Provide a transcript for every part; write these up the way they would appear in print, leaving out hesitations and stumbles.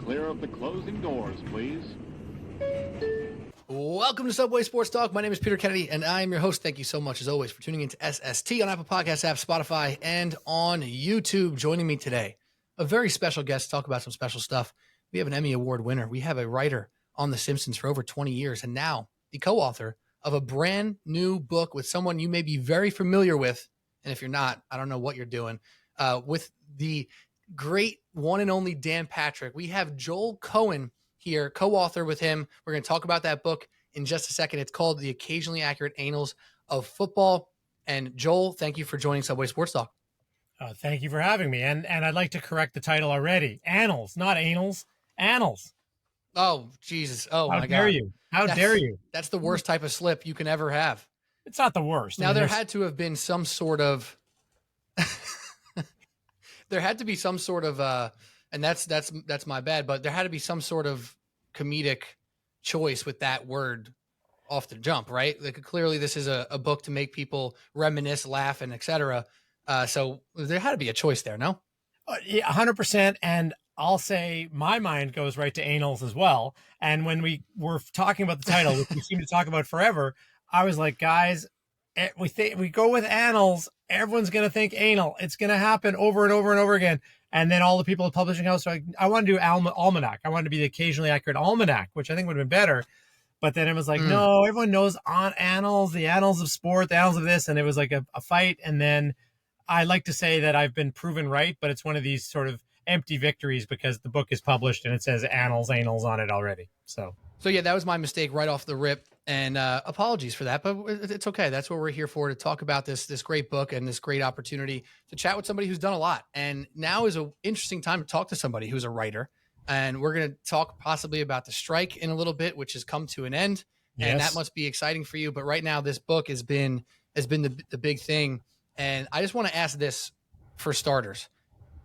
clear of the closing doors, please. Welcome to Subway Sports Talk. My name is Peter Kennedy, and I am your host. Thank you so much, as always, for tuning into SST on Apple Podcasts app, Spotify, and on YouTube. Joining me today, a very special guest to talk about some special stuff. We have an Emmy Award winner. We have a writer on The Simpsons for over 20 years, and now the co-author of a brand new book with someone you may be very familiar with. And if you're not, I don't know what you're doing. With the great one and only Dan Patrick. We have Joel Cohen here, co-author with him. We're going to talk about that book in just a second. It's called The Occasionally Accurate Annals of Football. And Joel, thank you for joining Subway Sports Talk. Thank you for having me. And I'd like to correct the title already. Annals, not Annals. Annals. Oh, Jesus. Oh, How my dare God. you? How dare you? That's the worst type of slip you can ever have. It's not the worst. Now, there had to have been some sort of... there had to be some sort of... and that's my bad, but there had to be some sort of comedic choice with that word off the jump, right? Like, clearly this is a book to make people reminisce, laugh, and etc. So there had to be a choice there, no? Yeah, 100%. And I'll say my mind goes right to Annals as well. And when we were talking about the title, which we seem to talk about forever, I was like, guys, we go with Annals, everyone's going to think anal. It's going to happen over and over and over again. And then all the people at Publishing House are like, I want to do Almanac. I wanted to be the Occasionally Accurate Almanac, which I think would have been better. But then it was like, no, everyone knows on Annals, the Annals of Sport, the Annals of this. And it was like a fight. And then I like to say that I've been proven right, but it's one of these sort of empty victories because the book is published and it says Annals on it already. So yeah, that was my mistake right off the rip. And apologies for that, but it's okay. That's what we're here for, to talk about this great book and this great opportunity to chat with somebody who's done a lot. And now is an interesting time to talk to somebody who's a writer. And we're going to talk possibly about the strike in a little bit, which has come to an end. Yes. And that must be exciting for you. But right now, this book has been the big thing. And I just want to ask this for starters.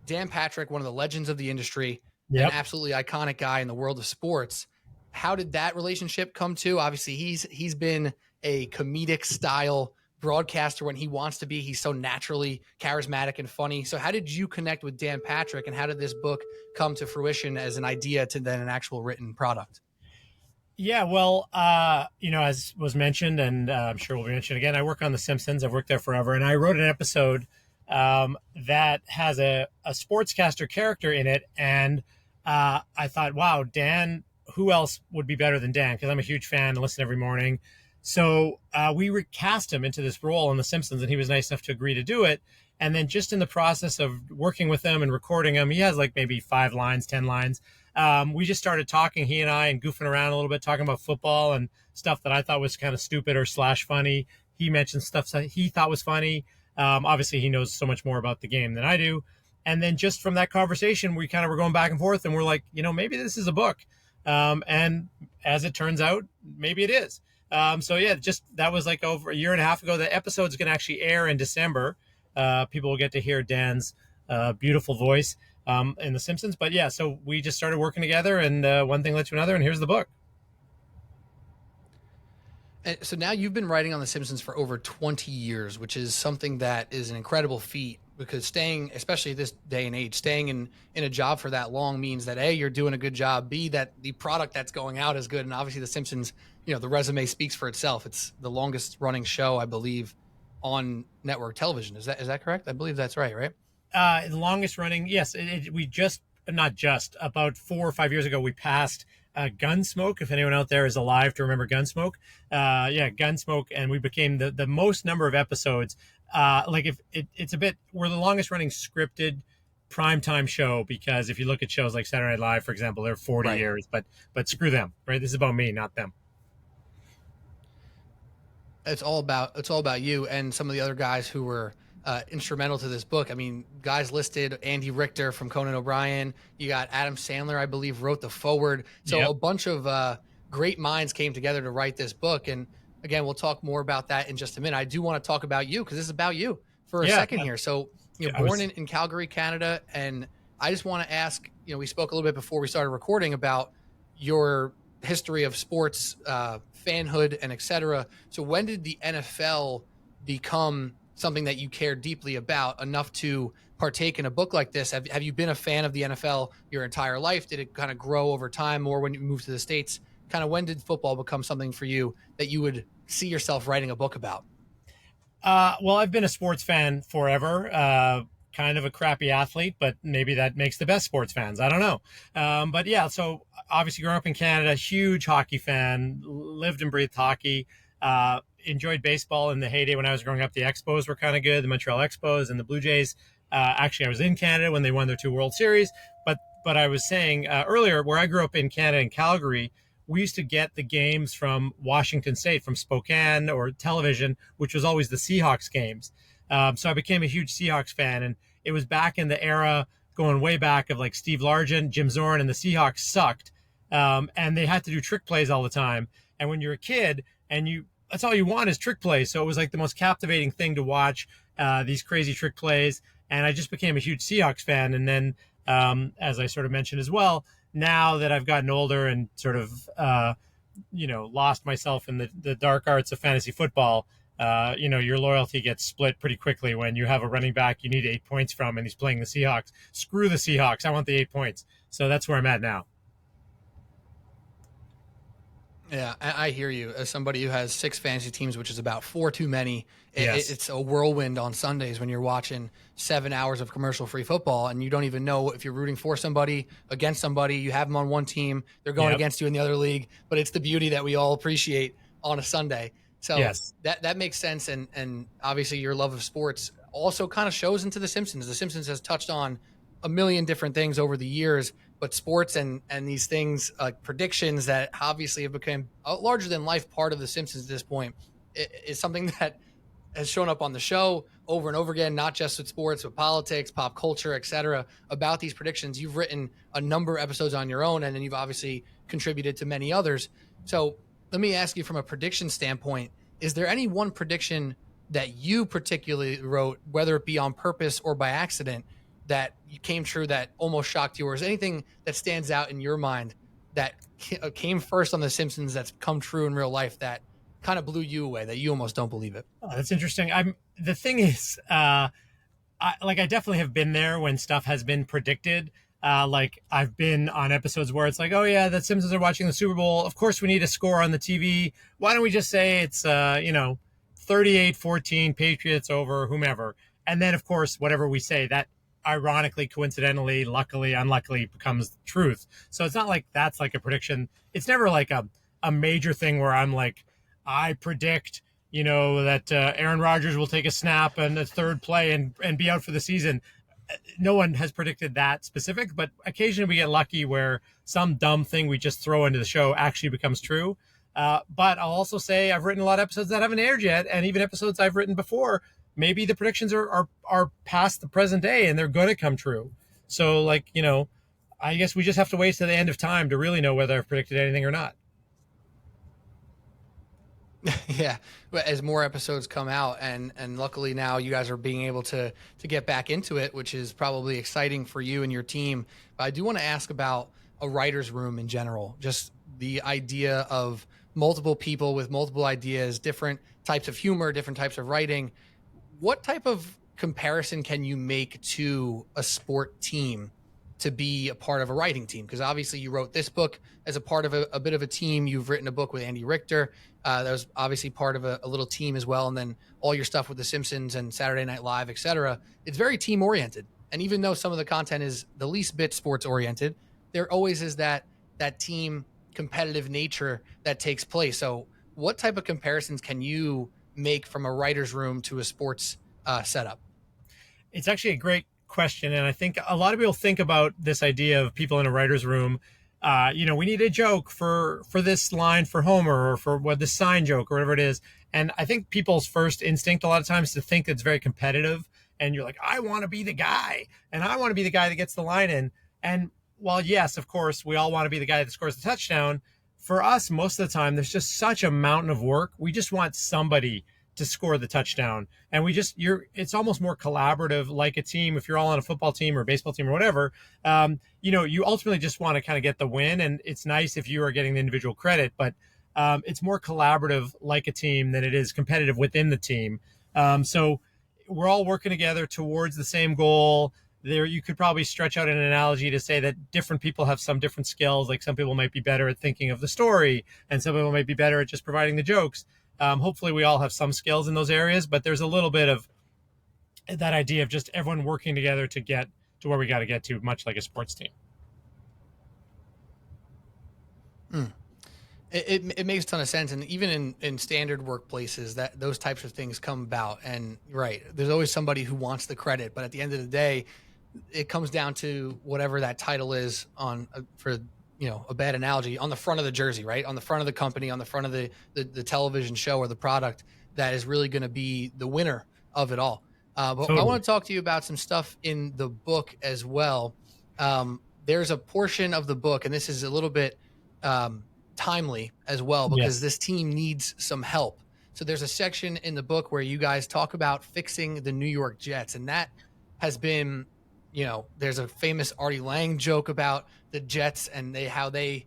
Dan Patrick, one of the legends of the industry, an absolutely iconic guy in the world of sports. How did that relationship come to? Obviously, he's been a comedic style broadcaster when he wants to be. He's so naturally charismatic and funny. So how did you connect with Dan Patrick, and how did this book come to fruition as an idea to then an actual written product? Yeah, well, as was mentioned, and I'm sure will be mentioned again, I work on The Simpsons. I've worked there forever, and I wrote an episode that has a sportscaster character in it, and I thought, wow, Dan, who else would be better than Dan? Because I'm a huge fan and listen every morning. So we recast him into this role in The Simpsons, and he was nice enough to agree to do it. And then just in the process of working with him and recording him, he has like maybe 5 lines, 10 lines. We just started talking, he and I, and goofing around a little bit, talking about football and stuff that I thought was kind of stupid or / funny. He mentioned stuff that he thought was funny. Obviously, he knows so much more about the game than I do. And then just from that conversation, we kind of were going back and forth, and we're like, maybe this is a book. And as it turns out, maybe it is. That was like over a year and a half ago. The episode's going to actually air in December. People will get to hear Dan's beautiful voice in The Simpsons. But yeah, so we just started working together, and one thing led to another, and here's the book. And so now you've been writing on The Simpsons for over 20 years, which is something that is an incredible feat, because staying, especially this day and age, staying in a job for that long means that A, you're doing a good job, B, that the product that's going out is good. And obviously The Simpsons, the resume speaks for itself. It's the longest running show, I believe, on network television. Is that correct? I believe that's right? The longest running, yes. About 4 or 5 years ago, we passed Gunsmoke, if anyone out there is alive to remember Gunsmoke. Gunsmoke, and we became the most number of episodes. We're the longest running scripted primetime show, because if you look at shows like Saturday Night Live, for example, they're 40 years, but screw them, right? This is about me, not them. It's all about you and some of the other guys who were instrumental to this book. I mean, guys listed: Andy Richter from Conan O'Brien. You got Adam Sandler, I believe, wrote the foreword. So a bunch of great minds came together to write this book. And again, we'll talk more about that in just a minute. I do want to talk about you, because this is about you for a second here. So you're born in Calgary, Canada. And I just want to ask, we spoke a little bit before we started recording about your history of sports, fanhood, and etc. So when did the NFL become something that you care deeply about enough to partake in a book like this? Have you been a fan of the NFL your entire life? Did it kind of grow over time, or when you moved to the States? Kind of when did football become something for you that you would see yourself writing a book about? Well, I've been a sports fan forever. Kind of a crappy athlete, but maybe that makes the best sports fans. I don't know. But yeah, so obviously growing up in Canada, huge hockey fan, lived and breathed hockey. Enjoyed baseball in the heyday when I was growing up. The Expos were kind of good, the Montreal Expos and the Blue Jays. Actually, I was in Canada when they won their 2 World Series. But I was saying earlier, where I grew up in Canada, in Calgary, we used to get the games from Washington State, from Spokane or television, which was always the Seahawks games. So I became a huge Seahawks fan, and it was back in the era going way back of like Steve Largent, Jim Zorn, and the Seahawks sucked. And they had to do trick plays all the time. And when you're a kid and that's all you want is trick plays. So it was like the most captivating thing to watch, these crazy trick plays. And I just became a huge Seahawks fan. And then, as I sort of mentioned as well, now that I've gotten older and sort of, lost myself in the dark arts of fantasy football, your loyalty gets split pretty quickly when you have a running back you need 8 points from and he's playing the Seahawks. Screw the Seahawks. I want the 8 points. So that's where I'm at now. Yeah, I hear you. As somebody who has 6 fantasy teams, which is about 4 too many, Yes. it's a whirlwind on Sundays when you're watching 7 hours of commercial-free football, and you don't even know if you're rooting for somebody, against somebody. You have them on one team, they're going against you in the other league, but it's the beauty that we all appreciate on a Sunday. So yes. that makes sense, and obviously your love of sports also kind of shows into The Simpsons. The Simpsons has touched on a million different things over the years, but sports and these things like predictions that obviously have become a larger than life part of The Simpsons at this point is something that has shown up on the show over and over again, not just with sports, but politics, pop culture, etc. About these predictions. You've written a number of episodes on your own, and then you've obviously contributed to many others. So let me ask you, from a prediction standpoint, is there any one prediction that you particularly wrote, whether it be on purpose or by accident, that came true that almost shocked you? Or is there anything that stands out in your mind that came first on The Simpsons that's come true in real life that kind of blew you away, that you almost don't believe it? Oh, that's interesting. The thing is, I definitely have been there when stuff has been predicted. Like I've been on episodes where it's like, oh yeah, the Simpsons are watching the Super Bowl. Of course we need a score on the TV. Why don't we just say it's, 38-14 Patriots over whomever. And then of course, whatever we say, that ironically, coincidentally, luckily, unluckily becomes truth. So it's not like that's like a prediction. It's never like a major thing where I'm like, I predict, that Aaron Rodgers will take a snap and a third play and be out for the season. No one has predicted that specific, but occasionally we get lucky where some dumb thing we just throw into the show actually becomes true. But I'll also say I've written a lot of episodes that haven't aired yet, and even episodes I've written before, maybe the predictions are past the present day and they're going to come true. So I guess we just have to wait to the end of time to really know whether I've predicted anything or not. Yeah, but as more episodes come out, and luckily now you guys are being able to get back into it, which is probably exciting for you and your team. But I do want to ask about a writer's room in general, just the idea of multiple people with multiple ideas, different types of humor, different types of writing. What type of comparison can you make to a sport team to be a part of a writing team? Because obviously you wrote this book as a part of a bit of a team. You've written a book with Andy Richter. That was obviously part of a little team as well. And then all your stuff with The Simpsons and Saturday Night Live, et cetera. It's very team oriented. And even though some of the content is the least bit sports oriented, there always is that team competitive nature that takes place. So what type of comparisons can you make from a writer's room to a sports setup? It's actually a great question. And I think a lot of people think about this idea of people in a writer's room. We need a joke for this line for Homer, or for what the sign joke or whatever it is. And I think people's first instinct a lot of times is to think it's very competitive. And you're like, I want to be the guy, and I want to be the guy that gets the line in. And while yes, of course, we all want to be the guy that scores the touchdown, for us, most of the time, there's just such a mountain of work. We just want somebody to score the touchdown. And it's almost more collaborative, like a team. If you're all on a football team or a baseball team or whatever, you ultimately just want to kind of get the win. And it's nice if you are getting the individual credit, but it's more collaborative like a team than it is competitive within the team. So we're all working together towards the same goal. There, you could probably stretch out an analogy to say that different people have some different skills. Like some people might be better at thinking of the story, and some people might be better at just providing the jokes. Hopefully, we all have some skills in those areas, but there's a little bit of that idea of just everyone working together to get to where we got to get to, much like a sports team. It makes a ton of sense, and even in standard workplaces, that those types of things come about. And right, there's always somebody who wants the credit, but at the end of the day, it comes down to whatever that title is on for a bad analogy, on the front of the jersey, right, on the front of the company, on the front of the television show or the product that is really going to be the winner of it all. But Totally. I want to talk to you about some stuff in the book as well. There's a portion of the book, and this is a little bit timely as well, because this team needs some help. So there's a section in the book where you guys talk about fixing the New York Jets, and that has been, there's a famous Artie Lang joke about the Jets and how they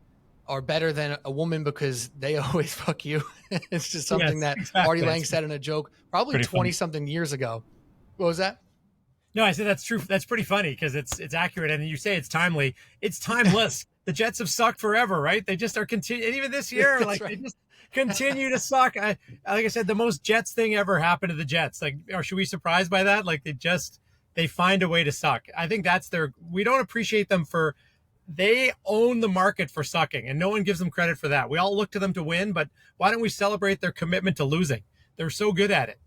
are better than a woman because they always fuck you. It's just something that Artie Lang said in a joke probably 20 something years ago. What was that? No, I said that's true. That's pretty funny because it's accurate. And you say it's timely. It's timeless. The Jets have sucked forever, right? They just are continuing. And even this year, they just continue to suck. Like I said, the most Jets thing ever happened to the Jets. Or should we be surprised by that? They find a way to suck. I think we don't appreciate them they own the market for sucking, and no one gives them credit for that. We all look to them to win, but why don't we celebrate their commitment to losing? They're so good at it.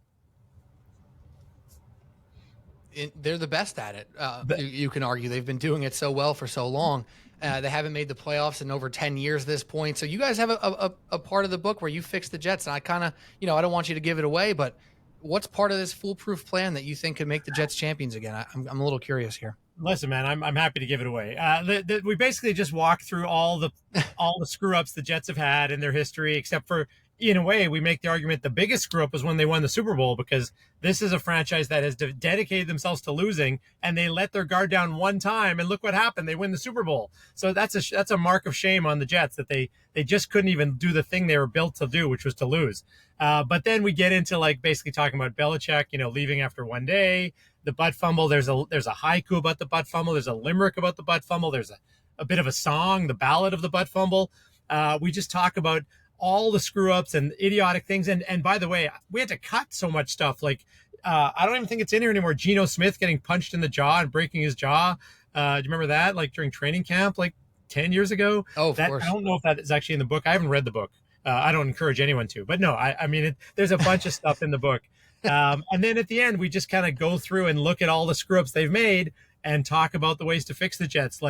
They're the best at it. You can argue they've been doing it so well for so long. They haven't made the playoffs in over 10 years at this point. So you guys have a part of the book where you fix the Jets. And I kind of, I don't want you to give it away, but what's part of this foolproof plan that you think could make the Jets champions again? I'm a little curious here. Listen, man, I'm happy to give it away. We basically just walk through all the screw ups the Jets have had in their history, except for, in a way, we make the argument the biggest screw up was when they won the Super Bowl, because this is a franchise that has dedicated themselves to losing, and they let their guard down one time, and look what happened. They win the Super Bowl. So that's a mark of shame on the Jets that they just couldn't even do the thing they were built to do, which was to lose. But then we get into basically talking about Belichick, leaving after one day, the butt fumble. There's a haiku about the butt fumble. There's a limerick about the butt fumble. There's a bit of a song, the ballad of the butt fumble. We just talk about all the screw ups and idiotic things. And by the way, we had to cut so much stuff. I don't even think it's in here anymore. Geno Smith getting punched in the jaw and breaking his jaw. Do you remember that? During training camp, 10 years ago? Oh, of course. I don't know if that is actually in the book. I haven't read the book. I don't encourage anyone to, but no, there's a bunch of stuff in the book. And then at the end, we just kind of go through and look at all the screw ups they've made and talk about the ways to fix the Jets.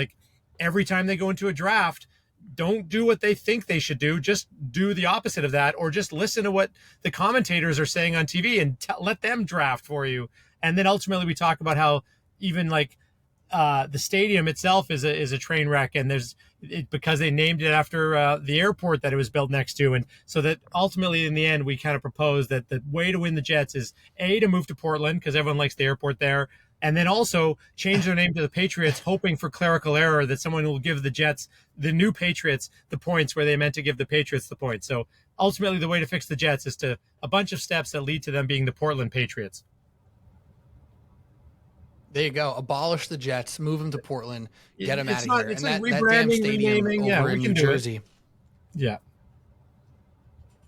Every time they go into a draft, don't do what they think they should do. Just do the opposite of that, or just listen to what the commentators are saying on TV and let them draft for you. And then ultimately we talk about how even the stadium itself is a train wreck, and because they named it after the airport that it was built next to. And so that ultimately in the end, we kind of propose that the way to win the Jets is to move to Portland because everyone likes the airport there. And then also change their name to the Patriots, hoping for clerical error that someone will give the Jets, the new Patriots, the points where they meant to give the Patriots the points. So ultimately the way to fix the Jets is to a bunch of steps that lead to them being the Portland Patriots. There you go. Abolish the Jets, move them to Portland, get them out of here. It's and like that damn stadium renaming. over in New Jersey. Yeah.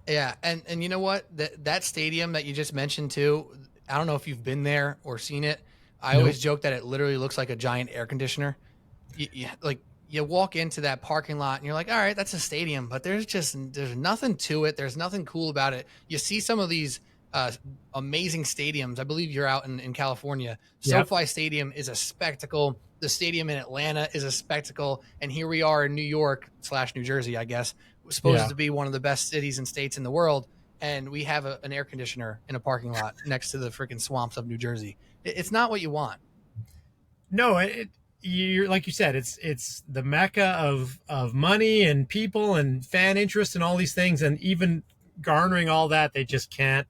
Yeah. And you know what? That stadium that you just mentioned too, I don't know if you've been there or seen it. I always joke that it literally looks like a giant air conditioner. You walk into that parking lot and you're like, all right, that's a stadium, but there's nothing to it. There's nothing cool about it. You see some of these amazing stadiums. I believe you're out in California. Yep. SoFi Stadium is a spectacle. The stadium in Atlanta is a spectacle. And here we are in New York / New Jersey, I guess, supposed to be one of the best cities and states in the world. And we have an air conditioner in a parking lot next to the freaking swamps of New Jersey. It's not what you want. No, you're like you said, it's the mecca of money and people and fan interest and all these things. And even garnering all that, they just can't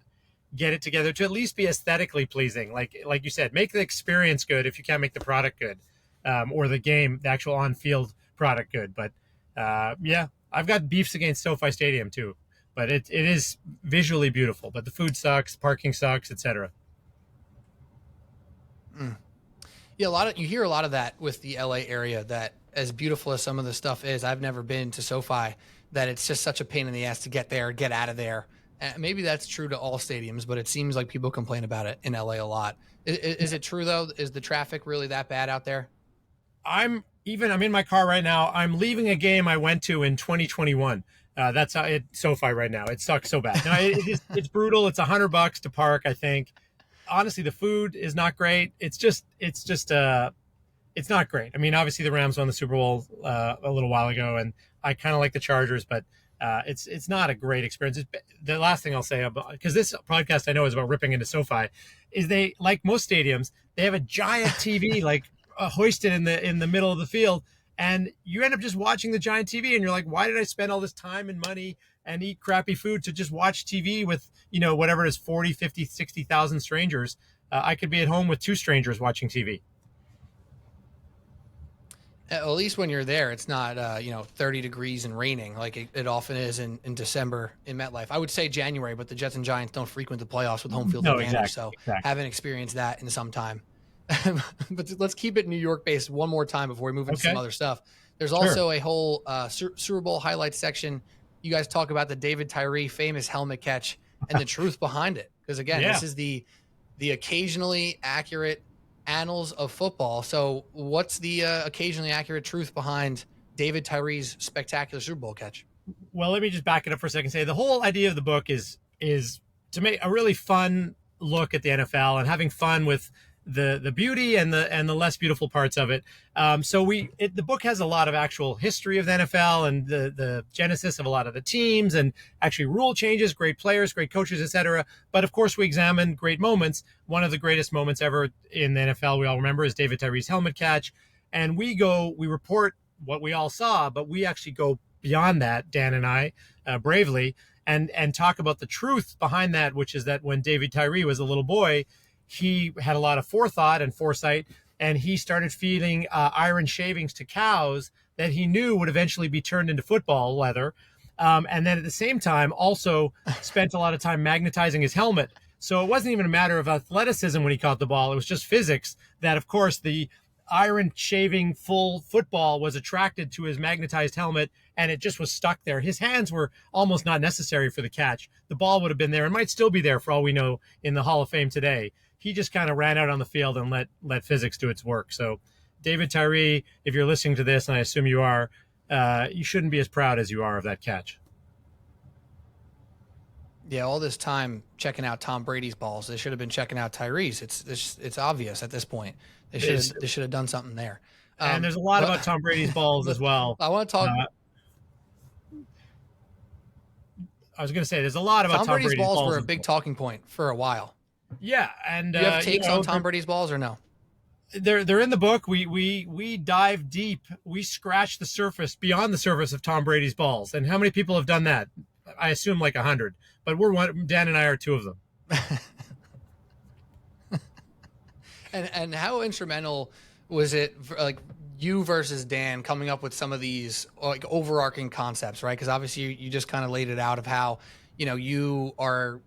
get it together to at least be aesthetically pleasing. Like you said, make the experience good if you can't make the product good, or the actual on-field product good. But I've got beefs against SoFi Stadium too. But it is visually beautiful, but the food sucks, parking sucks, etc. Yeah, you hear a lot of that with the LA area, that as beautiful as some of the stuff is, I've never been to SoFi, that it's just such a pain in the ass to get there, get out of there. Maybe that's true to all stadiums, but it seems like people complain about it in LA a lot. Is it true though? Is the traffic really that bad out there? I'm in my car right now. I'm leaving a game I went to in 2021. That's how it SoFi right now. It sucks so bad. No, it's brutal. It's $100 to park, I think. Honestly, the food is not great. It's not great. I mean, obviously the Rams won the Super Bowl a little while ago, and I kind of like the Chargers, but it's not a great experience. The last thing I'll say about, because this podcast I know is about ripping into SoFi, is they, like most stadiums, they have a giant TV like hoisted in the middle of the field, and you end up just watching the giant TV, and you're like, why did I spend all this time and money and eat crappy food to just watch TV with, whatever it is, 40, 50, 60,000 strangers? I could be at home with 2 strangers watching TV. At least when you're there, it's not 30 degrees and raining like it often is in December in MetLife. I would say January, but the Jets and Giants don't frequent the playoffs with home field advantage, so haven't experienced that in some time. But let's keep it New York based one more time before we move into some other stuff. There's also a whole Super Bowl highlights section. You guys talk about the David Tyree famous helmet catch and the truth behind it, because again, this is the occasionally accurate annals of football. So what's the occasionally accurate truth behind David Tyree's spectacular Super Bowl catch? Well, let me just back it up for a second. Say the whole idea of the book is to make a really fun look at the NFL and having fun with the beauty and the less beautiful parts of it. The book has a lot of actual history of the NFL and the genesis of a lot of the teams, and actually rule changes, great players, great coaches, etc. But of course, we examine great moments. One of the greatest moments ever in the NFL we all remember is David Tyree's helmet catch. And we report what we all saw, but we actually go beyond that, Dan and I, bravely, and talk about the truth behind that, which is that when David Tyree was a little boy, he had a lot of forethought and foresight, and he started feeding iron shavings to cows that he knew would eventually be turned into football leather. And then at the same time, also spent a lot of time magnetizing his helmet. So it wasn't even a matter of athleticism when he caught the ball. It was just physics that, of course, the iron shaving full football was attracted to his magnetized helmet, and it just was stuck there. His hands were almost not necessary for the catch. The ball would have been there and might still be there for all we know in the Hall of Fame today. He just kind of ran out on the field and let physics do its work. So David Tyree, if you're listening to this, and I assume you are, you shouldn't be as proud as you are of that catch. Yeah, all this time checking out Tom Brady's balls, they should have been checking out Tyree's. It's obvious at this point. They should have done something there. And there's a lot about Tom Brady's balls as well. I want to talk. I was going to say there's a lot about Tom Brady's balls. Were a big talking point for a while. Yeah, and do you have takes on Tom Brady's balls or no? They're in the book. We dive deep. We scratch the surface, beyond the surface of Tom Brady's balls. And how many people have done that? I assume like 100. But we're one. Dan and I are 2 of them. And how instrumental was it for, like, you versus Dan coming up with some of these like overarching concepts, right? Because obviously you just kind of laid it out of how you are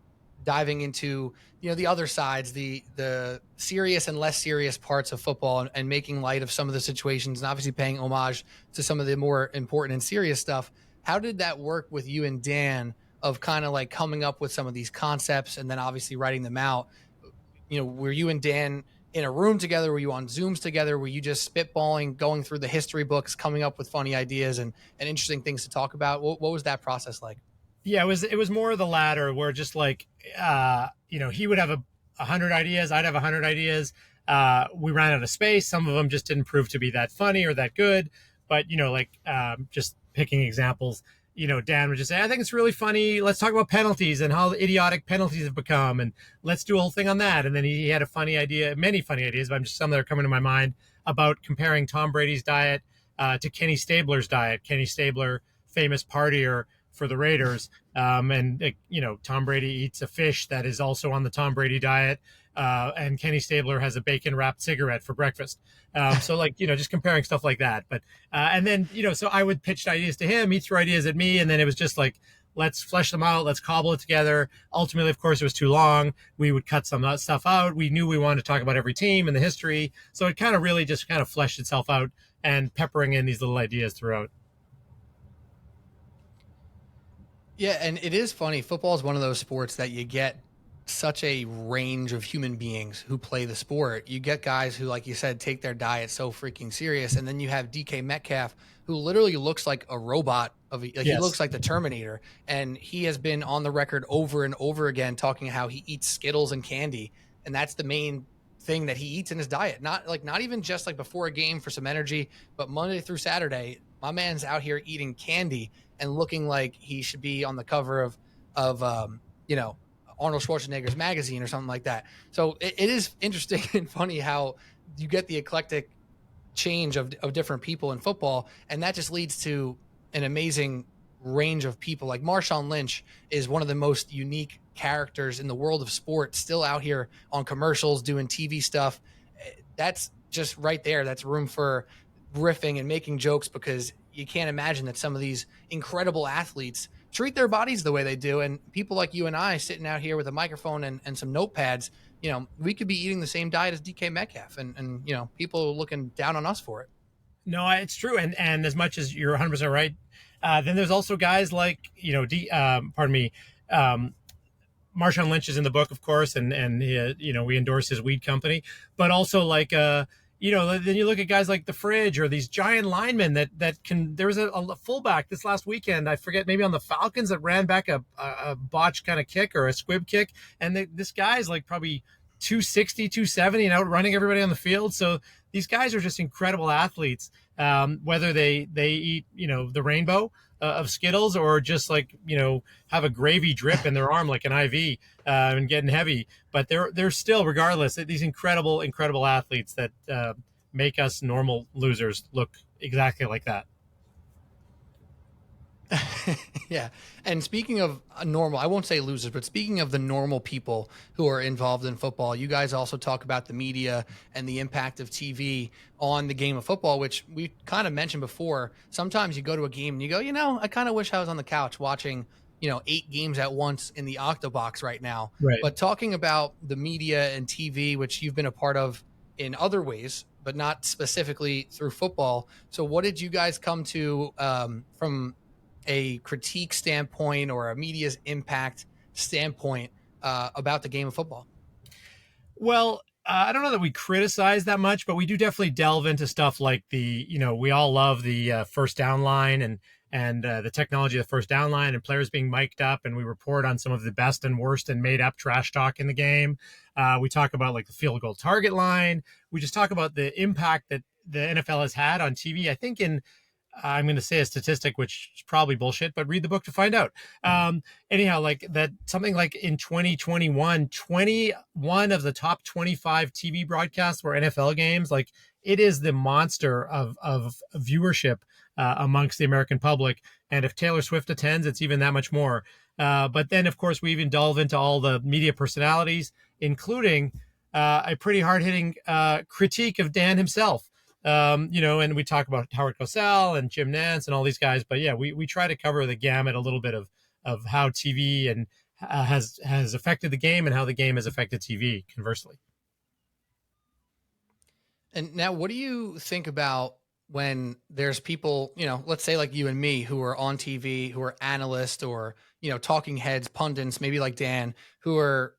diving into the other sides, the serious and less serious parts of football, and making light of some of the situations, and obviously paying homage to some of the more important and serious stuff. How did that work with you and Dan, of kind of like coming up with some of these concepts and then obviously writing them out? Were you and Dan in a room together? Were you on Zooms together? Were you just spitballing, going through the history books, coming up with funny ideas and interesting things to talk about? What was that process like? Yeah, it was more of the latter, where just like, he would have 100 ideas. I'd have 100 ideas. We ran out of space. Some of them just didn't prove to be that funny or that good. But, just picking examples, Dan would just say, I think it's really funny. Let's talk about penalties and how idiotic penalties have become. And let's do a whole thing on that. And then he had many funny ideas, but some that are coming to my mind, about comparing Tom Brady's diet to Kenny Stabler's diet. Kenny Stabler, famous partier for the Raiders. Tom Brady eats a fish that is also on the Tom Brady diet. And Kenny Stabler has a bacon wrapped cigarette for breakfast. Just comparing stuff like that. But, so I would pitch ideas to him, he'd throw ideas at me. And then it was just like let's flesh them out, let's cobble it together. Ultimately, of course, it was too long. We would cut some of that stuff out. We knew we wanted to talk about every team and the history. So it kind of really just kind of fleshed itself out and peppering in these little ideas throughout. Yeah, and it is funny. Football is one of those sports that you get such a range of human beings who play the sport. You get guys who, like you said, take their diet so freaking serious, and then you have DK Metcalf, who literally looks like a robot. He looks like the Terminator, and he has been on the record over and over again talking how he eats Skittles and candy, and that's the main thing that he eats in his diet. Not even just like before a game for some energy, but Monday through Saturday, my man's out here eating candy and looking like he should be on the cover of Arnold Schwarzenegger's magazine or something like that. So it is interesting and funny how you get the eclectic change of different people in football, and that just leads to an amazing range of people. Like Marshawn Lynch is one of the most unique characters in the world of sport, still out here on commercials doing TV stuff. That's just right there. That's room for riffing and making jokes, because you can't imagine that some of these incredible athletes treat their bodies the way they do. And people like you and I sitting out here with a microphone and some notepads, we could be eating the same diet as DK Metcalf, and people looking down on us for it. No, it's true. And as much as you're 100% right, then there's also guys like, Marshawn Lynch is in the book, of course, and he, we endorse his weed company, but also like, then you look at guys like the Fridge or these giant linemen that can. There was a fullback this last weekend, I forget, maybe on the Falcons, that ran back a botch kind of kick or a squib kick, and this guy's like probably 260, 270 and out running everybody on the field. So these guys are just incredible athletes, whether they eat, the rainbow of Skittles or just like, have a gravy drip in their arm like an IV and getting heavy. But they're still, regardless, these incredible athletes that make us normal losers look exactly like that. Yeah. And speaking of normal, I won't say losers, but speaking of the normal people who are involved in football, you guys also talk about the media and the impact of TV on the game of football, which we kind of mentioned before. Sometimes you go to a game and you go, I kind of wish I was on the couch watching, 8 games at once in the Octobox right now. Right. But talking about the media and TV, which you've been a part of in other ways, but not specifically through football. So what did you guys come to from a critique standpoint or a media's impact standpoint about the game of football? Well, I don't know that we criticize that much, but we do definitely delve into stuff like we all love the first down line and the technology of the first down line and players being mic'd up, and we report on some of the best and worst and made up trash talk in the game. We talk about like the field goal target line. We just talk about the impact that the NFL has had on TV. I think I'm going to say a statistic, which is probably bullshit, but read the book to find out. Anyhow, like that, something like in 2021, 21 of the top 25 TV broadcasts were NFL games. Like, it is the monster of viewership amongst the American public. And if Taylor Swift attends, it's even that much more. But then, of course, we even delve into all the media personalities, including a pretty hard-hitting critique of Dan himself. And we talk about Howard Cosell and Jim Nantz and all these guys. But yeah, we try to cover the gamut a little bit of how TV and has affected the game and how the game has affected TV conversely. And now, what do you think about when there's people, let's say like you and me, who are on TV, who are analysts or, talking heads, pundits, maybe like Dan, who are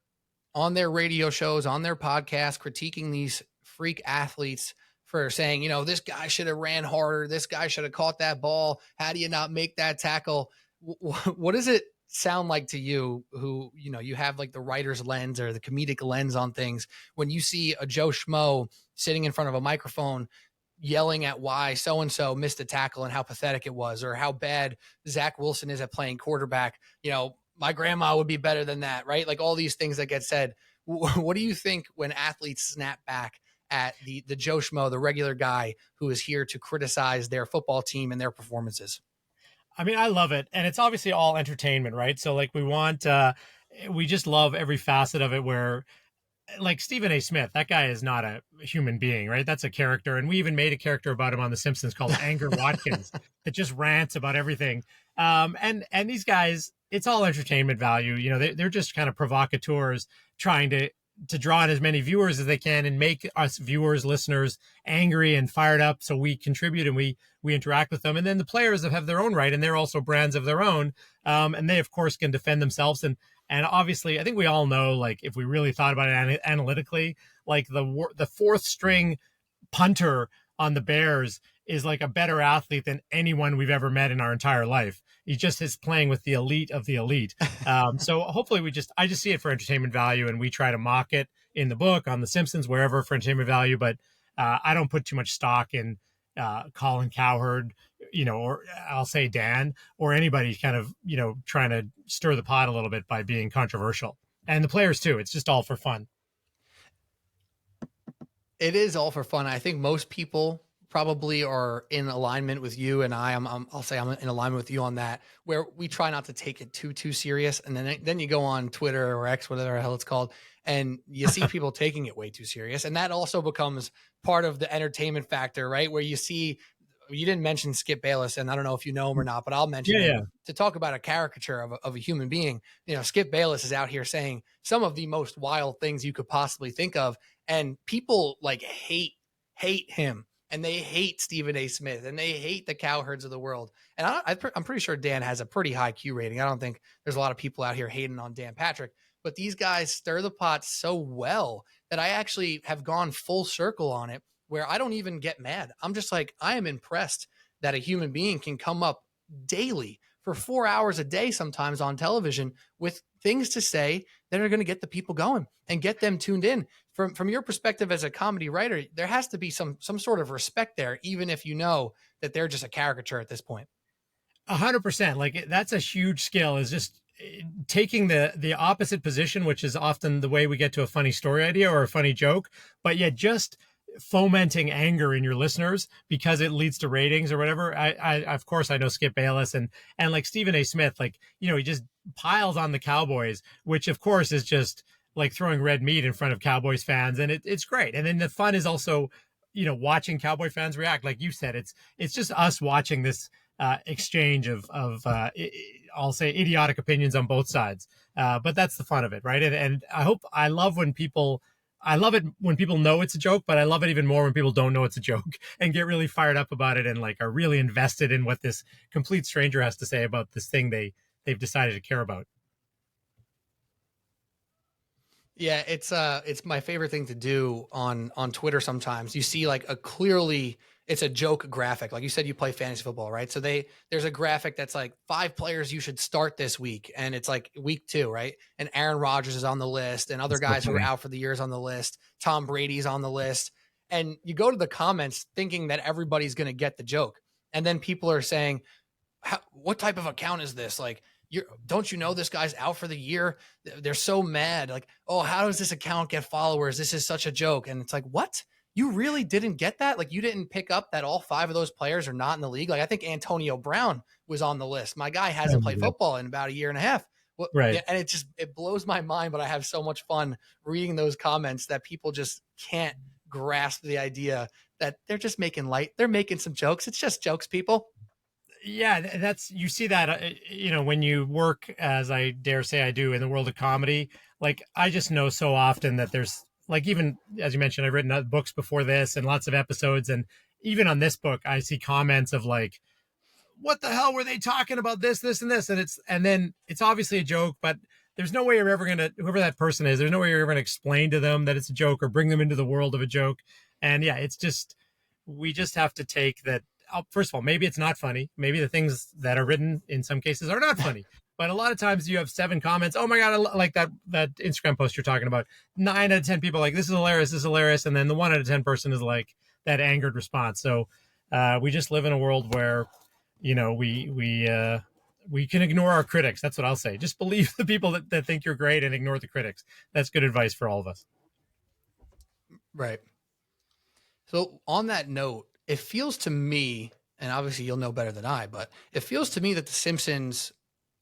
on their radio shows, on their podcast, critiquing these freak athletes for saying, this guy should have ran harder. This guy should have caught that ball. How do you not make that tackle? What does it sound like to you, who, you have like the writer's lens or the comedic lens on things, when you see a Joe Schmo sitting in front of a microphone yelling at why so-and-so missed a tackle and how pathetic it was, or how bad Zach Wilson is at playing quarterback? My grandma would be better than that, right? Like all these things that get said. What do you think when athletes snap back at the Joe Schmo, the regular guy who is here to criticize their football team and their performances? I mean, I love it. And it's obviously all entertainment, right? So like we just love every facet of it, where like Stephen A. Smith, that guy is not a human being, right? That's a character. And we even made a character about him on The Simpsons called Anger Watkins that just rants about everything. And these guys, it's all entertainment value. You know, they're just kind of provocateurs trying to draw in as many viewers as they can and make us viewers, listeners angry and fired up. So we contribute and we interact with them. And then the players have their own right, and they're also brands of their own. And they of course can defend themselves. And obviously, I think we all know, like, if we really thought about it analytically, like the fourth string punter on the Bears is like a better athlete than anyone we've ever met in our entire life. He just is playing with the elite of the elite. So hopefully I just see it for entertainment value, and we try to mock it in the book, on The Simpsons, wherever, for entertainment value. But I don't put too much stock in Colin Cowherd, or I'll say Dan, or anybody kind of, trying to stir the pot a little bit by being controversial. And the players too. It's just all for fun. It is all for fun. I think most people probably are in alignment with you and I'll say I'm in alignment with you on that, where we try not to take it too serious. And then you go on Twitter or X, whatever the hell it's called, and you see people taking it way too serious. And that also becomes part of the entertainment factor, right? Where you didn't mention Skip Bayless, and I don't know if you know him or not, but I'll mention him. To talk about a caricature of a human being. Skip Bayless is out here saying some of the most wild things you could possibly think of. And people like hate him, and they hate Stephen A. Smith, and they hate the Cowherds of the world. And I'm pretty sure Dan has a pretty high Q rating. I don't think there's a lot of people out here hating on Dan Patrick, but these guys stir the pot so well that I actually have gone full circle on it, where I don't even get mad. I'm just like, I am impressed that a human being can come up daily for 4 hours a day, sometimes on television, with things to say that are going to get the people going and get them tuned in. From your perspective as a comedy writer, there has to be some sort of respect there, even if you know that they're just a caricature at this point. 100%. Like, that's a huge skill, is just taking the opposite position, which is often the way we get to a funny story idea or a funny joke, but yet just fomenting anger in your listeners because it leads to ratings or whatever. I of course I know Skip Bayless and like Stephen A. Smith, like, he just piles on the Cowboys, which of course is just like throwing red meat in front of Cowboys fans. And it's great. And then the fun is also, watching Cowboy fans react. Like you said, it's just us watching this exchange of I'll say idiotic opinions on both sides. But that's the fun of it. Right. And I love it when people know it's a joke, but I love it even more when people don't know it's a joke and get really fired up about it and like are really invested in what this complete stranger has to say about this thing they've decided to care about. Yeah, it's my favorite thing to do on Twitter. Sometimes you see like it's a joke graphic. Like you said, you play fantasy football, right? So there's a graphic that's like 5 players you should start this week. And it's like week 2, right? And Aaron Rodgers is on the list, and other guys who are out for the year is on the list. Tom Brady's on the list. And you go to the comments thinking that everybody's going to get the joke. And then people are saying, what type of account is this? Like, don't you know this guy's out for the year? They're so mad. Like, oh, how does this account get followers? This is such a joke. And it's like, what? You really didn't get that? Like, you didn't pick up that all 5 of those players are not in the league? Like, I think Antonio Brown was on the list. My guy hasn't played football in about a year and a half. Well, right. And it blows my mind, but I have so much fun reading those comments that people just can't grasp the idea that they're just making light. They're making some jokes. It's just jokes, people. Yeah, you see that, when you work, as I dare say I do, in the world of comedy. Like, I just know so often that there's, like, even as you mentioned, I've written books before this and lots of episodes. And even on this book, I see comments of like, what the hell were they talking about, this, and this? And then it's obviously a joke, but there's no way you're ever going to, whoever that person is, there's no way you're ever going to explain to them that it's a joke or bring them into the world of a joke. And yeah, we just have to take that. First of all, maybe it's not funny. Maybe the things that are written in some cases are not funny. But a lot of times you have 7 comments. Oh my God, I like that Instagram post you're talking about. 9 out of 10 people are like, this is hilarious. And then the 1 out of 10 person is like that angered response. So we just live in a world where, we can ignore our critics. That's what I'll say. Just believe the people that think you're great and ignore the critics. That's good advice for all of us. Right. So on that note, it feels to me, and obviously you'll know better than I, but it feels to me that The Simpsons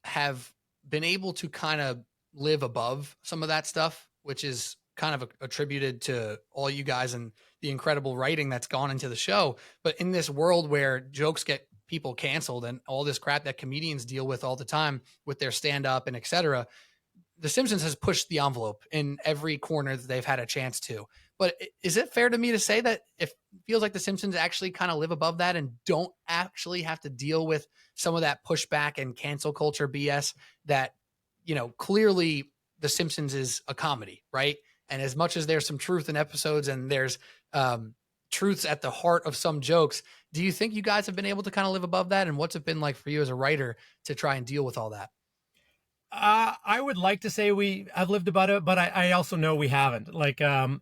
have been able to kind of live above some of that stuff, which is kind of attributed to all you guys and the incredible writing that's gone into the show. But in this world where jokes get people canceled and all this crap that comedians deal with all the time with their stand up and et cetera. The Simpsons has pushed the envelope in every corner that they've had a chance to. But is it fair to me to say that it feels like the Simpsons actually kind of live above that and don't actually have to deal with some of that pushback and cancel culture BS that, clearly the Simpsons is a comedy, right? And as much as there's some truth in episodes and there's truths at the heart of some jokes, do you think you guys have been able to kind of live above that? And what's it been like for you as a writer to try and deal with all that? I would like to say we have lived about it, but I also know we haven't. Like, a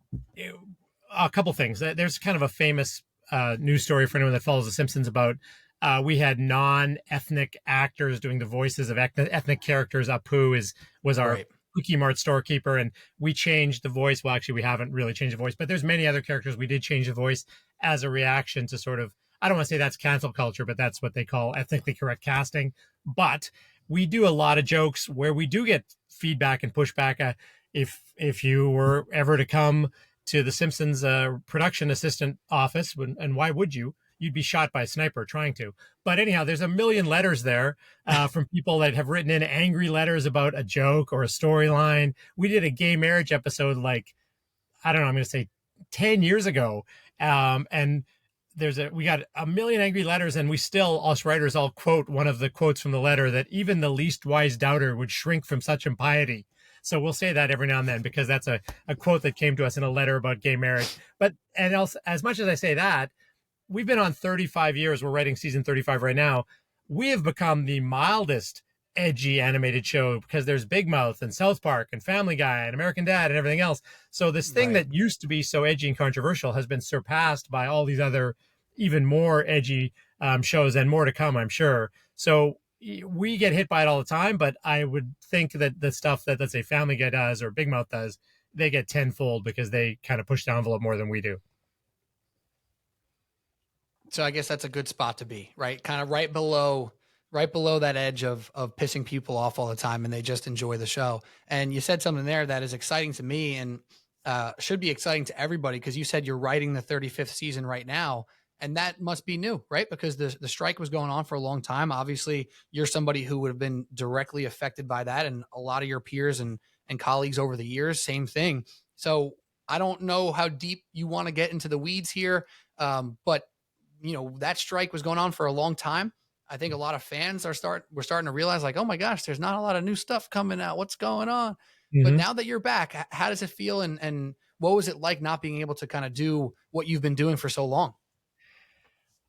couple things. There's kind of a famous news story for anyone that follows The Simpsons about we had non-ethnic actors doing the voices of ethnic characters. Apu was our Right. Cookie Mart storekeeper, and we changed the voice. Well, actually, we haven't really changed the voice, but there's many other characters we did change the voice as a reaction to sort of, I don't want to say that's cancel culture, but that's what they call ethnically correct casting. But we do a lot of jokes where we do get feedback and pushback. If you were ever to come to the Simpsons production assistant office, and why would you? You'd be shot by a sniper trying to. But anyhow, there's a million letters there from people that have written in angry letters about a joke or a storyline. We did a gay marriage episode, like, I don't know, I'm going to say 10 years ago. And we got a million angry letters, and we still, us writers, all quote one of the quotes from the letter that even the least wise doubter would shrink from such impiety. So we'll say that every now and then because that's a quote that came to us in a letter about gay marriage. But, and else, as much as I say that, we've been on 35 years. We're writing season 35 right now. We have become the mildest edgy animated show because there's Big Mouth and South Park and Family Guy and American Dad and everything else. So this thing that used to be so edgy and controversial has been surpassed by all these other even more edgy shows, and more to come, I'm sure. So we get hit by it all the time, but I would think that the stuff that, let's say, Family Guy does or Big Mouth does, they get tenfold because they kind of push the envelope more than we do. So I guess that's a good spot to be, right? Kind of right below that edge of pissing people off all the time, and they just enjoy the show. And you said something there that is exciting to me and should be exciting to everybody, because you said you're writing the 35th season right now, and that must be new, right? Because the strike was going on for a long time. Obviously, you're somebody who would have been directly affected by that, and a lot of your peers and colleagues over the years, same thing. So I don't know how deep you want to get into the weeds here, but that strike was going on for a long time. I think a lot of fans we're starting to realize, like, oh my gosh, there's not a lot of new stuff coming out. What's going on? Mm-hmm. But now that you're back, how does it feel? And what was it like not being able to kind of do what you've been doing for so long?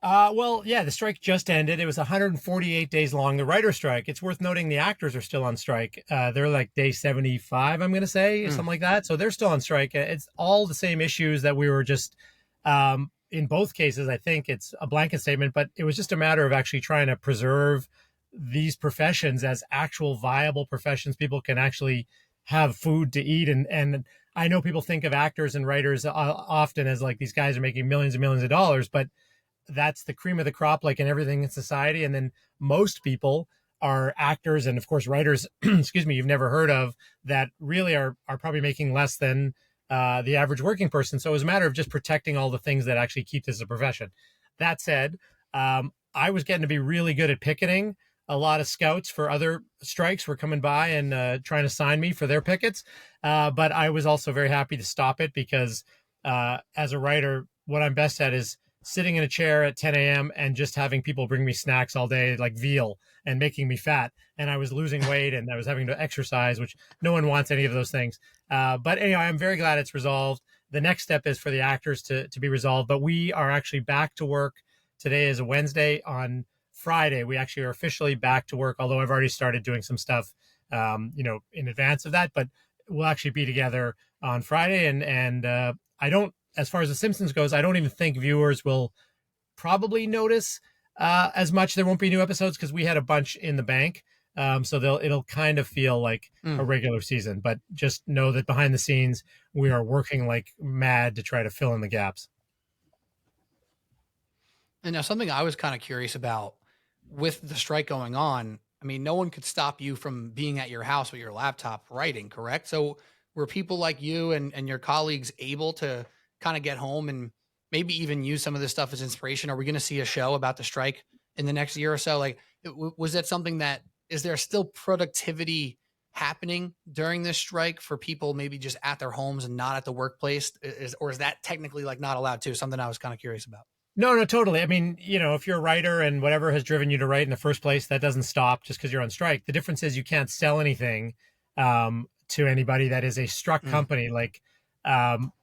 Well, yeah, the strike just ended. It was 148 days long, the writer strike. It's worth noting the actors are still on strike. They're like day 75, I'm going to say, something like that. So they're still on strike. It's all the same issues that we were just, in both cases, I think it's a blanket statement, but it was just a matter of actually trying to preserve these professions as actual viable professions. People can actually have food to eat. And I know people think of actors and writers often as like these guys are making millions and millions of dollars, but that's the cream of the crop, like in everything in society. And then most people are actors and, of course, writers, excuse me, you've never heard of, that really are probably making less than the average working person. So it was a matter of just protecting all the things that actually keep this a profession. That said, I was getting to be really good at picketing. A lot of scouts for other strikes were coming by and trying to sign me for their pickets. But I was also very happy to stop it because as a writer, what I'm best at is sitting in a chair at 10 a.m. and just having people bring me snacks all day, like veal, and making me fat. And I was losing weight and I was having to exercise, which no one wants any of those things. But anyway, I'm very glad it's resolved. The next step is for the actors to be resolved, but we are actually back to work. Today is a Wednesday. On Friday, we actually are officially back to work, although I've already started doing some stuff, in advance of that, but we'll actually be together on Friday. And I don't, as far as The Simpsons goes, I don't even think viewers will probably notice as much. There won't be new episodes because we had a bunch in the bank. So it'll kind of feel like a regular season, but just know that behind the scenes, we are working like mad to try to fill in the gaps. And now something I was kind of curious about with the strike going on, I mean, no one could stop you from being at your house with your laptop writing, correct? So were people like you and your colleagues able to kind of get home and maybe even use some of this stuff as inspiration? Are we going to see a show about the strike in the next year or so? Like, was that something that, is there still productivity happening during this strike for people maybe just at their homes and not at the workplace? Or is that technically like not allowed to? Something I was kind of curious about. No, no, totally. I mean, if you're a writer and whatever has driven you to write in the first place, that doesn't stop just because you're on strike. The difference is you can't sell anything to anybody that is a struck Mm. company. Like, um,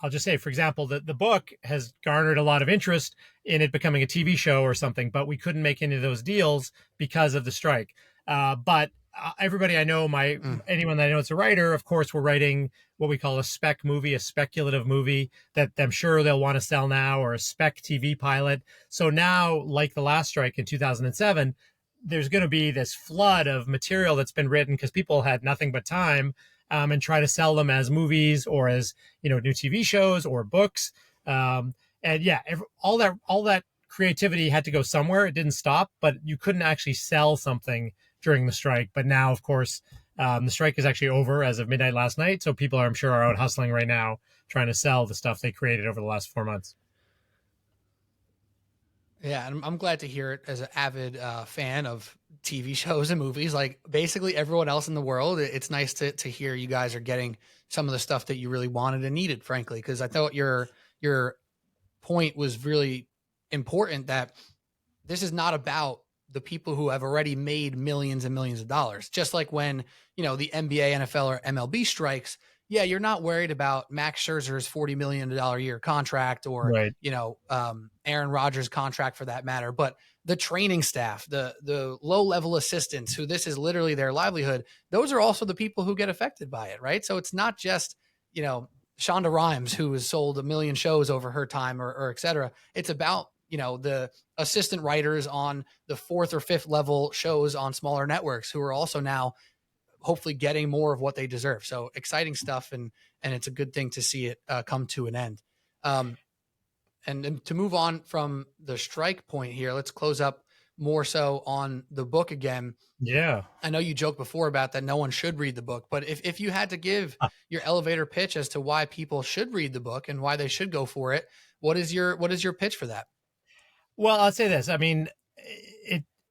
I'll just say, for example, the book has garnered a lot of interest in it becoming a TV show or something, but we couldn't make any of those deals because of the strike. But everybody I know, Mm. anyone that I know that's a writer, of course, we're writing what we call a spec movie, a speculative movie that I'm sure they'll want to sell now, or a spec TV pilot. So now, like the last strike in 2007, there's going to be this flood of material that's been written because people had nothing but time, and try to sell them as movies or as new TV shows or books. And yeah, all that creativity had to go somewhere. It didn't stop, but you couldn't actually sell something during the strike. But now, of course, the strike is actually over as of midnight last night. So people, I'm sure, are out hustling right now trying to sell the stuff they created over the last 4 months. Yeah, and I'm glad to hear it as an avid fan of TV shows and movies. Like basically everyone else in the world, it's nice to hear you guys are getting some of the stuff that you really wanted and needed, frankly, because I thought your point was really important, that this is not about the people who have already made millions and millions of dollars. Just like when, the NBA, NFL, or MLB strikes, yeah, you're not worried about Max Scherzer's $40 million a year contract, or, Right. Aaron Rodgers' contract for that matter. But the training staff, the low level assistants, who this is literally their livelihood, those are also the people who get affected by it, right? So it's not just, Shonda Rhimes, who has sold a million shows over her time, or et cetera. It's about, the assistant writers on the fourth or fifth level shows on smaller networks who are also now hopefully getting more of what they deserve. So exciting stuff. And it's a good thing to see it come to an end. And to move on from the strike point here, let's close up more so on the book again. Yeah. I know you joked before about that no one should read the book, but if you had to give your elevator pitch as to why people should read the book and why they should go for it, what is your pitch for that? Well, I'll say this. I mean,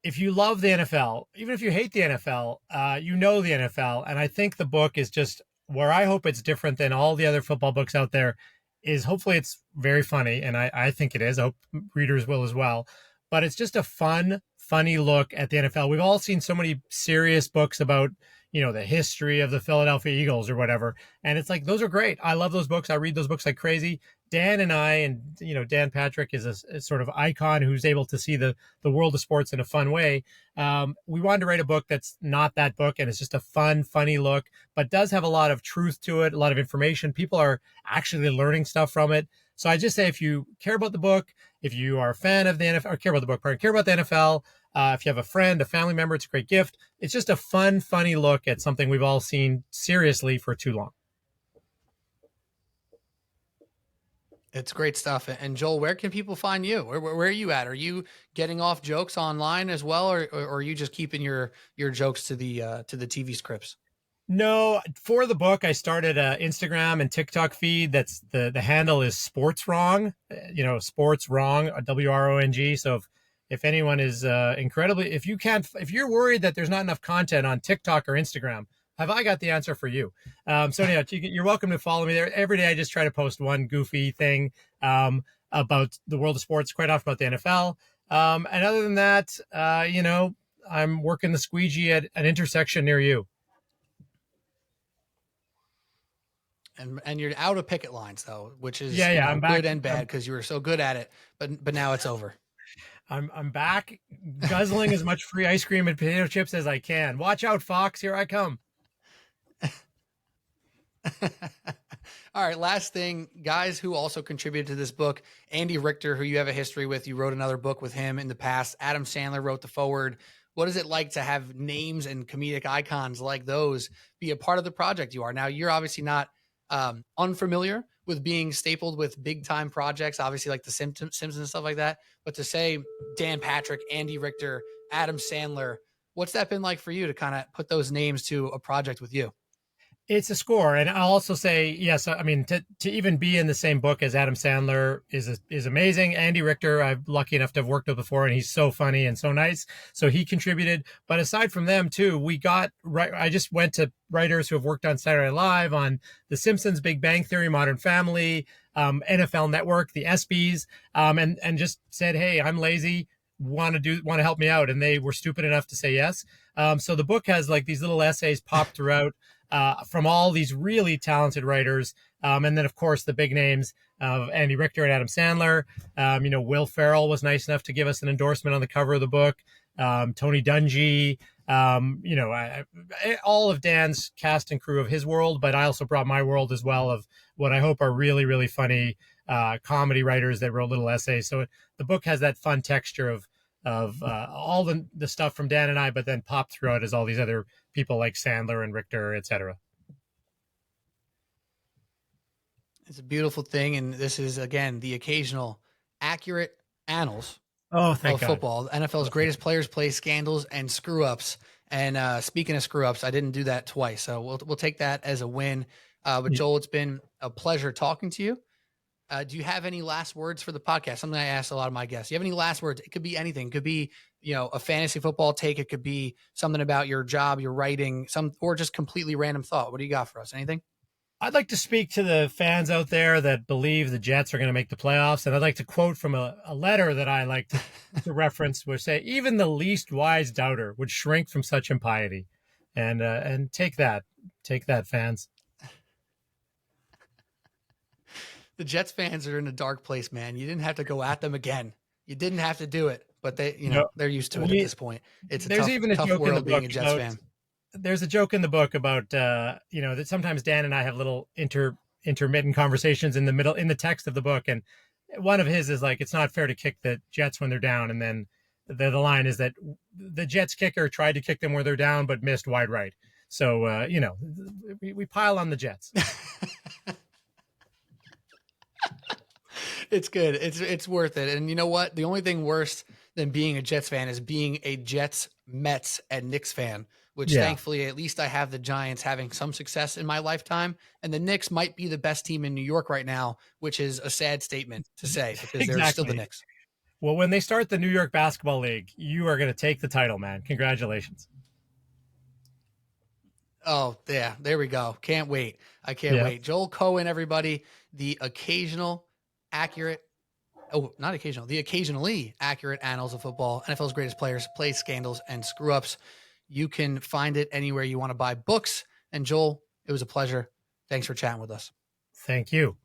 if you love the NFL, even if you hate the NFL, you know the NFL. And I think the book is just where I hope it's different than all the other football books out there, is hopefully it's very funny. And I think it is. I hope readers will as well. But it's just a funny look at the NFL. We've all seen so many serious books about, the history of the Philadelphia Eagles or whatever. And it's like, those are great. I love those books. I read those books like crazy. Dan and I, and Dan Patrick is a sort of icon who's able to see the world of sports in a fun way. We wanted to write a book that's not that book, and it's just a funny look, but does have a lot of truth to it, a lot of information. People are actually learning stuff from it. So I just say, if you care about the book, if you are a fan of the NFL, or care about the book, care about the NFL, if you have a friend, a family member, it's a great gift. It's just a funny look at something we've all seen seriously for too long. It's great stuff. And Joel, where can people find you? Where are you at? Are you getting off jokes online as well, or are you just keeping your jokes to the TV scripts? No, for the book, I started a Instagram and TikTok feed. That's the handle is Sports Wrong, Sports Wrong, WRONG. So if anyone is if you're worried that there's not enough content on TikTok or Instagram, have I got the answer for you? So anyhow, you're welcome to follow me there. Every day I just try to post one goofy thing about the world of sports, quite often about the NFL. And other than that, I'm working the squeegee at an intersection near you. And you're out of picket lines though, which is I'm back. Good and bad, because you were so good at it, but now it's over. I'm back, guzzling as much free ice cream and potato chips as I can. Watch out, Fox! Here I come. All right, last thing, guys who also contributed to this book: Andy Richter, who you have a history with. You wrote another book with him in the past. Adam Sandler wrote the foreword. What is it like to have names and comedic icons like those be a part of the project you are? Now, you're obviously not unfamiliar with being stapled with big time projects, obviously like the Simpsons and stuff like that. But to say Dan Patrick, Andy Richter, Adam Sandler, what's that been like for you to kind of put those names to a project with you? It's a score, and I'll also say yes. I mean, to even be in the same book as Adam Sandler is amazing. Andy Richter, I'm lucky enough to have worked with before, and he's so funny and so nice. So he contributed. But aside from them too, we got right. I just went to writers who have worked on Saturday Night Live, on The Simpsons, Big Bang Theory, Modern Family, NFL Network, the ESPYS, and just said, hey, I'm lazy. Want to help me out, and they were stupid enough to say yes. So the book has like these little essays popped throughout from all these really talented writers. And then, of course, the big names of Andy Richter and Adam Sandler. Will Ferrell was nice enough to give us an endorsement on the cover of the book. Tony Dungy, all of Dan's cast and crew of his world, but I also brought my world as well of what I hope are really, really funny comedy writers that wrote little essays. So the book has that fun texture of all the stuff from Dan and I, but then popped throughout as all these other people like Sandler and Richter, etc. It's a beautiful thing, and this is again the occasional accurate annals of football. NFL's greatest players, play scandals, and screw ups. And speaking of screw ups, I didn't do that twice, so we'll take that as a win. But Joel, it's been a pleasure talking to you. Do you have any last words for the podcast? Something I asked a lot of my guests. Do you have any last words? It could be anything. It could be, a fantasy football take. It could be something about your job, your writing, or just completely random thought. What do you got for us? Anything? I'd like to speak to the fans out there that believe the Jets are going to make the playoffs. And I'd like to quote from a letter that I like to reference, which say, even the least wise doubter would shrink from such impiety. And take that, fans. The Jets fans are in a dark place, man. You didn't have to go at them again. You didn't have to do it, but they're used to it at this point. It's a tough world being a Jets fan. There's a joke in the book about, that sometimes Dan and I have little intermittent conversations in the text of the book. And one of his is like, it's not fair to kick the Jets when they're down. And then the line is that the Jets kicker tried to kick them where they're down, but missed wide right. So, we pile on the Jets. It's good. It's worth it. And you know what? The only thing worse than being a Jets fan is being a Jets, Mets, and Knicks fan, which thankfully, at least I have the Giants having some success in my lifetime. And the Knicks might be the best team in New York right now, which is a sad statement to say because they're still the Knicks. Well, when they start the New York Basketball League, you are going to take the title, man. Congratulations. Oh, yeah. There we go. Can't wait. I can't wait. Joel Cohen, everybody, the occasionally accurate annals of football, NFL's greatest players, play scandals, and screw ups. You can find it anywhere you want to buy books. And Joel, it was a pleasure. Thanks for chatting with us. Thank you.